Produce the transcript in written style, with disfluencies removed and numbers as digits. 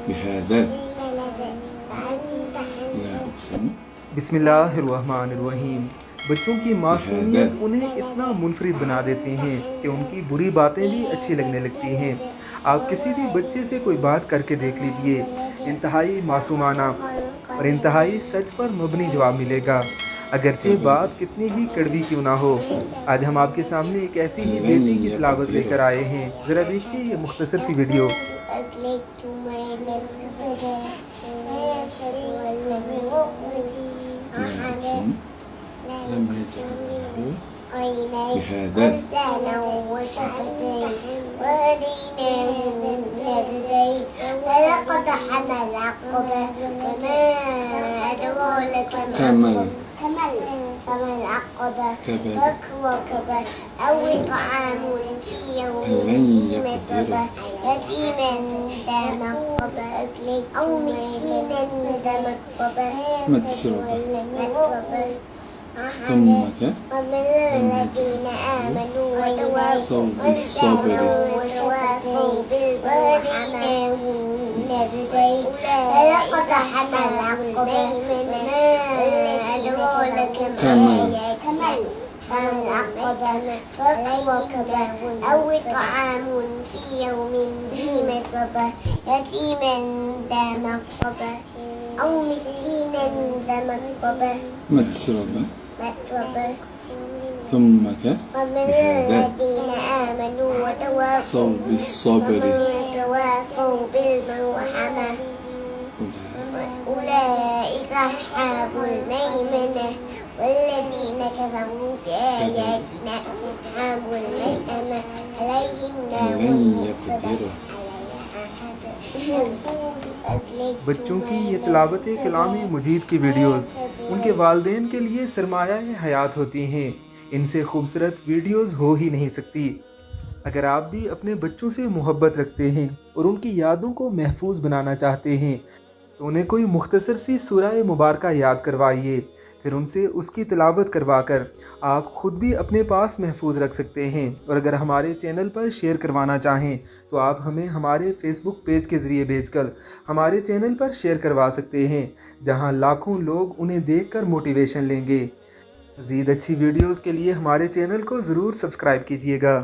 بهذا لا أقسم बिस्मिल्लाहिर्रहमानिर्रहीम। बच्चों की मासूमियत उन्हें इतना मुनफरिद बना देते हैं कि उनकी बुरी बातें भी अच्छी लगने लगती हैं। आप किसी भी बच्चे से कोई बात करके देख लीजिए, इंतहाई मासूमाना और इंतहाई सच पर मबनी जवाब मिलेगा, अगरचे बात कितनी ही कड़वी क्यों ना हो। आज हम आपके सामने एक ऐसी ही أهلا बेटी की يا तिलावत كثير. लेकर आए हैं। ज़रा देखिए ये मुख्तसर सी वीडियो। لا أقسم لم يجعل له بهذا لسانا وشفتين وهديناه النجدين ولقد حمل عقبة وما أدراك كمل حمل عقبة كبد فك وكبة أو طعام في يوم لن ذي يقدر مسغبة يتيما ذا مقربة أو مسكينا ذا مقربة متربة ثم ومن الذين آمنوا وتواصوا بالصبر وتواصوا بالمرحمة النجدين فلقد حمل عقبة وما أدراك ما كمل حمل عقبة فك وكبة أو طعام في يوم ذي مسغبة يتيما ذا مقربة أو مسكينا ذا مقربة متربة متربة ثم ومن بهذا الذين آمنوا وتواصوا بالصبر وتواصوا بالمرحمة أولئك أصحاب الميمنة والذين كفروا بآياتنا أصحاب المشأمة عليهم نار لن مؤصدة يقدر बच्चों की ये तिलावत कलाम मजीद की वीडियोस उनके वालिदैन के लिए सरमाया हयात होती हैं। इनसे खूबसूरत वीडियोस हो ही नहीं सकती। अगर आप भी अपने बच्चों से मोहब्बत रखते हैं और उनकी यादों को महफूज बनाना चाहते हैं तो उन्हें कोई मुख्तसर सी सूरह मुबारका याद करवाइए, फिर उनसे उसकी तिलावत करवाकर आप ख़ुद भी अपने पास महफूज रख सकते हैं। और अगर हमारे चैनल पर शेयर करवाना चाहें तो आप हमें हमारे फेसबुक पेज के ज़रिए भेजकर हमारे चैनल पर शेयर करवा सकते हैं, जहां लाखों लोग उन्हें देखकर मोटिवेशन लेंगे। मज़ीद अच्छी वीडियोज़ के लिए हमारे चैनल को ज़रूर सब्सक्राइब कीजिएगा।